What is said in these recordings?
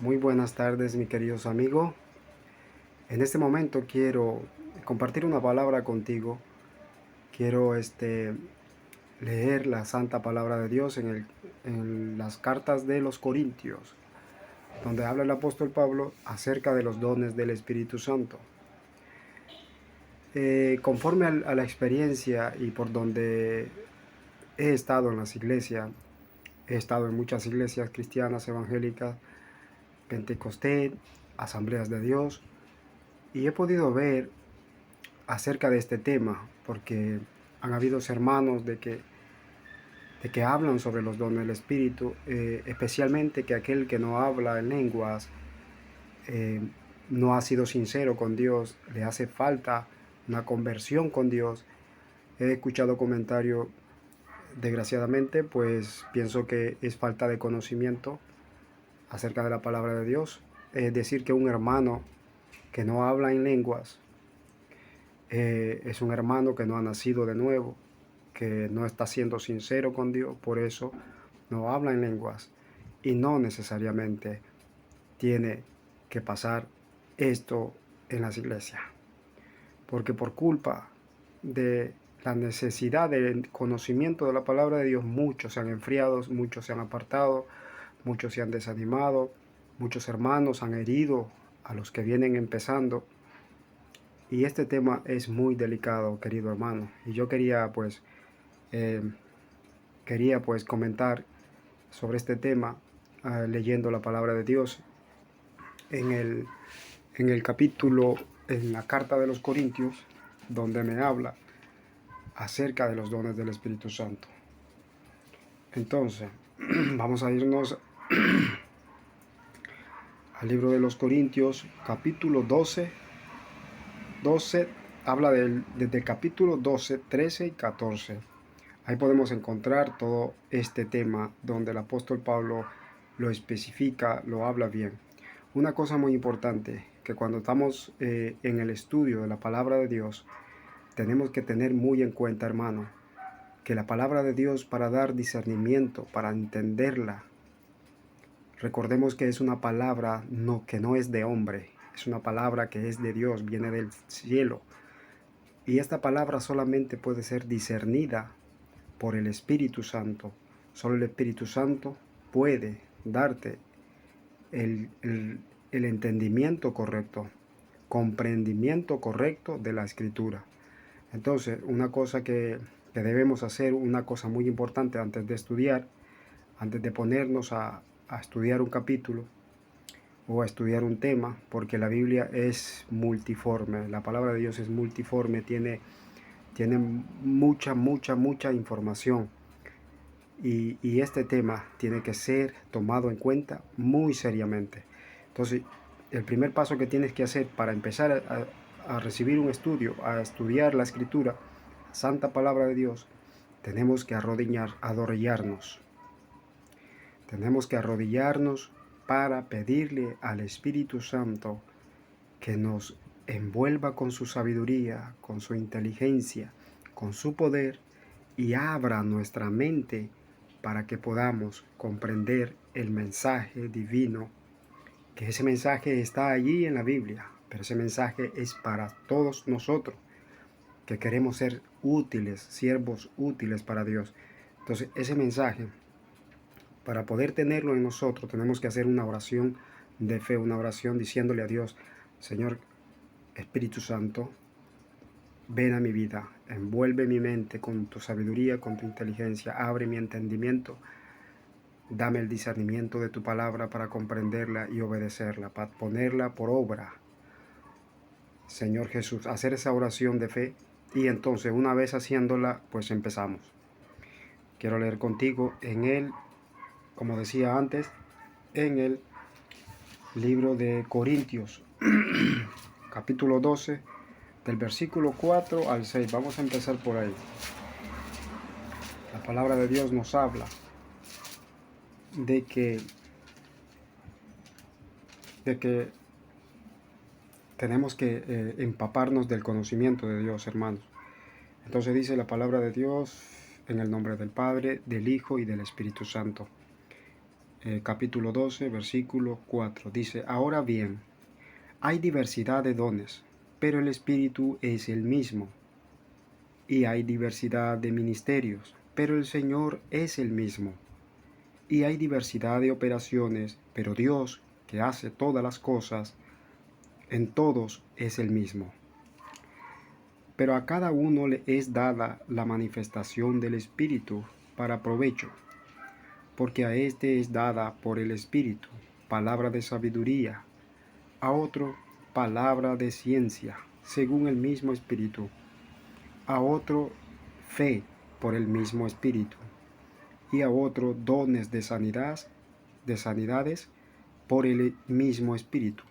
muy buenas tardes, mi queridos amigos. En este momento quiero compartir una palabra contigo. Quiero leer la santa palabra de Dios en las cartas de los Corintios, donde habla el apóstol Pablo acerca de los dones del Espíritu Santo. Conforme a la experiencia y por donde he estado en las iglesias, he estado en muchas iglesias cristianas, evangélicas, Pentecostés, Asambleas de Dios, y he podido ver acerca de este tema, porque han habido hermanos de que hablan sobre los dones del Espíritu, especialmente que aquel que no habla en lenguas eh, no ha sido sincero con Dios, le hace falta una conversión con Dios. He escuchado comentarios, desgraciadamente, pues pienso que es falta de conocimiento acerca de la palabra de Dios. Es decir, que un hermano que no habla en lenguas es un hermano que no ha nacido de nuevo, que no está siendo sincero con Dios, por eso no habla en lenguas. Y no necesariamente tiene que pasar esto en las iglesias, porque por culpa de la necesidad del conocimiento de la palabra de Dios, muchos se han enfriado, muchos se han apartado, muchos se han desanimado, muchos hermanos han herido a los que vienen empezando. Y este tema es muy delicado, querido hermano. Y yo eh, quería pues comentar sobre este tema leyendo la palabra de Dios en en el capítulo, en la carta de los Corintios, donde me habla acerca de los dones del Espíritu Santo. Entonces, vamos a irnos al libro de los Corintios, capítulo 12, habla desde el capítulo 12, 13 y 14. Ahí podemos encontrar todo este tema donde el apóstol Pablo lo especifica, lo habla bien. Una cosa muy importante, que cuando estamos en el estudio de la palabra de Dios, tenemos que tener muy en cuenta, hermano, que la palabra de Dios, para dar discernimiento, para entenderla, recordemos que es una palabra que no es de hombre, es una palabra que es de Dios, viene del cielo. Y esta palabra solamente puede ser discernida por el Espíritu Santo. Solo el Espíritu Santo puede darte el, el, el entendimiento correcto, comprendimiento correcto de la Escritura. Entonces, una cosa que debemos hacer, una cosa muy importante antes de estudiar, antes de ponernos a estudiar un capítulo o a estudiar un tema, porque la Biblia es multiforme, la palabra de Dios es multiforme, tiene mucha información. Y este tema tiene que ser tomado en cuenta muy seriamente. Entonces, el primer paso que tienes que hacer para empezar a recibir un estudio, a estudiar la Escritura, la Santa Palabra de Dios, tenemos que arrodillarnos. Tenemos que arrodillarnos para pedirle al Espíritu Santo que nos envuelva con su sabiduría, con su inteligencia, con su poder, y abra nuestra mente para que podamos comprender el mensaje divino, que ese mensaje está allí en la Biblia, pero ese mensaje es para todos nosotros que queremos ser útiles, siervos útiles para Dios. Entonces, ese mensaje, para poder tenerlo en nosotros, tenemos que hacer una oración de fe, una oración diciéndole a Dios: Señor Espíritu Santo, ven a mi vida, envuelve mi mente con tu sabiduría, con tu inteligencia, abre mi entendimiento, dame el discernimiento de tu palabra para comprenderla y obedecerla, para ponerla por obra. Señor Jesús, hacer esa oración de fe, y entonces una vez haciéndola, pues empezamos. Quiero leer contigo como decía antes, en el libro de Corintios, capítulo 12, del versículo 4 al 6. Vamos a empezar por ahí. La palabra de Dios nos habla de que tenemos que empaparnos del conocimiento de Dios, hermanos. Entonces dice la palabra de Dios: en el nombre del Padre, del Hijo y del Espíritu Santo. capítulo 12, versículo 4. Dice, ahora bien, hay diversidad de dones, pero el Espíritu es el mismo. Y hay diversidad de ministerios, pero el Señor es el mismo. Y hay diversidad de operaciones, pero Dios, que hace todas las cosas, en todos es el mismo. Pero a cada uno le es dada la manifestación del Espíritu para provecho, porque a éste es dada por el Espíritu palabra de sabiduría, a otro palabra de ciencia, según el mismo Espíritu, a otro fe por el mismo Espíritu, y a otro dones de sanidades por el mismo Espíritu,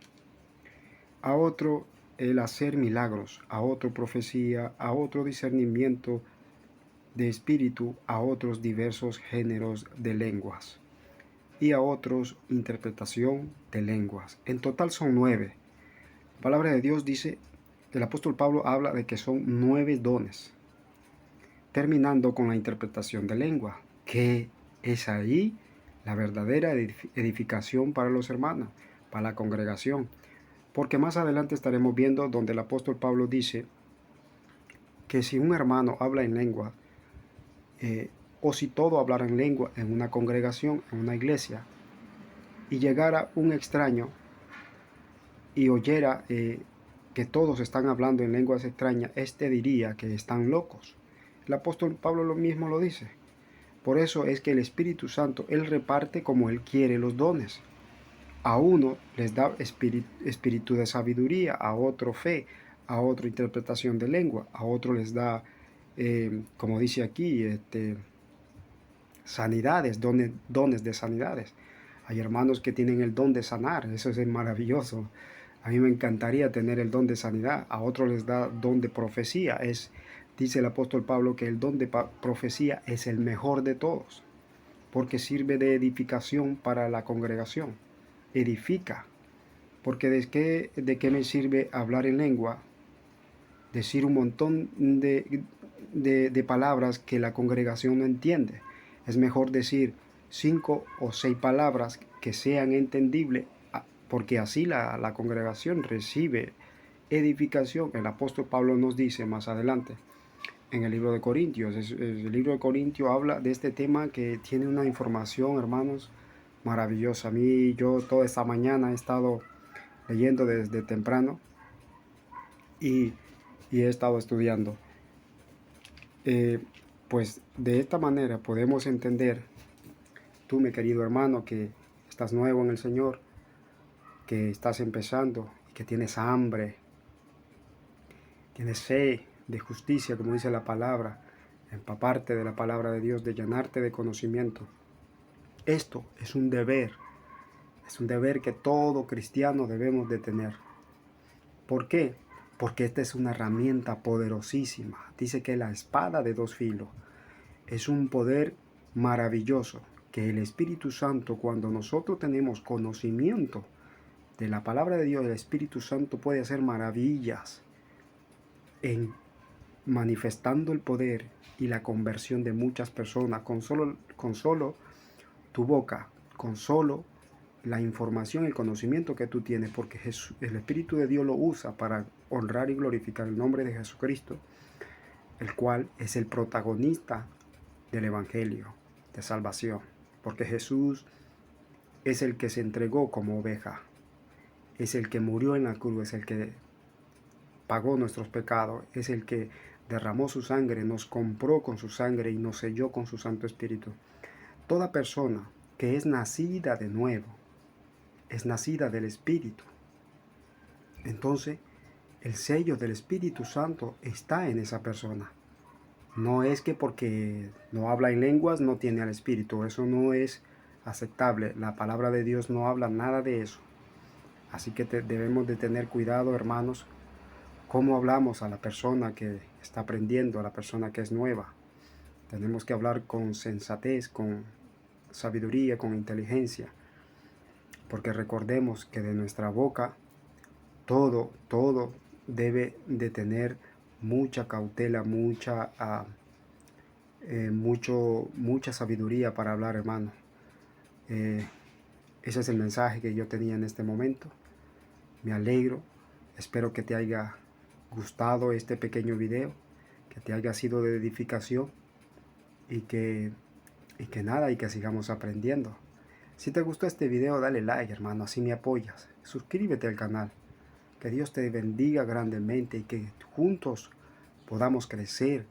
a otro el hacer milagros, a otro profecía, a otro discernimiento de espíritu, a otros diversos géneros de lenguas y a otros interpretación de lenguas. En total son 9. La palabra de Dios dice, el apóstol Pablo habla de que son 9 dones, terminando con la interpretación de lengua, que es ahí la verdadera edificación para los hermanos, para la congregación. Porque más adelante estaremos viendo donde el apóstol Pablo dice que si un hermano habla en lengua, o si todo hablara en lengua en una congregación, en una iglesia, y llegara un extraño y oyera que todos están hablando en lenguas extrañas, éste diría que están locos. El apóstol Pablo lo mismo lo dice. Por eso es que el Espíritu Santo, Él reparte como Él quiere los dones. A uno les da espíritu de sabiduría, a otro fe, a otro interpretación de lengua, a otro les da, como dice aquí, sanidades, dones de sanidades. Hay hermanos que tienen el don de sanar, eso es maravilloso. A mí me encantaría tener el don de sanidad. A otros les da don de profecía. Dice el apóstol Pablo que el don de profecía es el mejor de todos, porque sirve de edificación para la congregación. Edifica. Porque de qué me sirve hablar en lengua, decir un montón de palabras que la congregación no entiende. Es mejor decir 5 o 6 palabras que sean entendibles, porque así la congregación recibe edificación. El apóstol Pablo nos dice más adelante en el libro de Corintios. El libro de Corintios habla de este tema que tiene una información, hermanos, maravillosa. A mí, yo toda esta mañana he estado leyendo desde temprano y he estado estudiando. Pues de esta manera podemos entender, tú, mi querido hermano, que estás nuevo en el Señor, que estás empezando, que tienes hambre, tienes sed de justicia, como dice la palabra, empaparte de la palabra de Dios, de llenarte de conocimiento. Esto es un deber que todo cristiano debemos de tener. ¿Por qué? Porque esta es una herramienta poderosísima. Dice que la espada de dos filos es un poder maravilloso que el Espíritu Santo, cuando nosotros tenemos conocimiento de la palabra de Dios, el Espíritu Santo puede hacer maravillas en manifestando el poder y la conversión de muchas personas con solo tu boca, con solo la información, el conocimiento que tú tienes, porque el Espíritu de Dios lo usa para honrar y glorificar el nombre de Jesucristo, el cual es el protagonista del Evangelio de salvación, porque Jesús es el que se entregó como oveja, es el que murió en la cruz, es el que pagó nuestros pecados, es el que derramó su sangre, nos compró con su sangre y nos selló con su Santo Espíritu. Toda persona que es nacida de nuevo, es nacida del Espíritu. Entonces, el sello del Espíritu Santo está en esa persona. No es que porque no habla en lenguas no tiene al Espíritu. Eso no es aceptable. La palabra de Dios no habla nada de eso. Así que debemos de tener cuidado, hermanos, cómo hablamos a la persona que está aprendiendo, a la persona que es nueva. Tenemos que hablar con sensatez, con sabiduría, con inteligencia. Porque recordemos que de nuestra boca todo debe de tener mucha cautela, mucha sabiduría para hablar, hermano. Ese es el mensaje que yo tenía en este momento. Me alegro. Espero que te haya gustado este pequeño video, que te haya sido de edificación y que nada, y que sigamos aprendiendo. Si te gustó este video, dale like, hermano, así me apoyas. Suscríbete al canal. Que Dios te bendiga grandemente y que juntos podamos crecer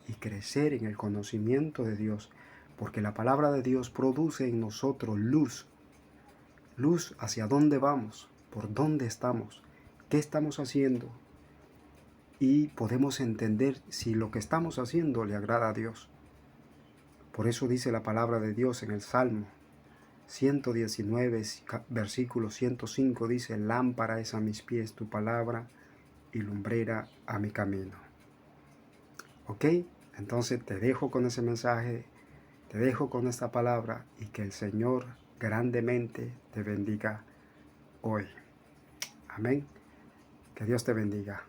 y crecer en el conocimiento de Dios, porque la palabra de Dios produce en nosotros luz, luz hacia dónde vamos, por dónde estamos, qué estamos haciendo, y podemos entender si lo que estamos haciendo le agrada a Dios. Por eso dice la palabra de Dios en el Salmo 119, versículo 105, dice: lámpara es a mis pies tu palabra y lumbrera a mi camino. ¿Ok? Entonces te dejo con ese mensaje, te dejo con esta palabra, y que el Señor grandemente te bendiga hoy. Amén. Que Dios te bendiga.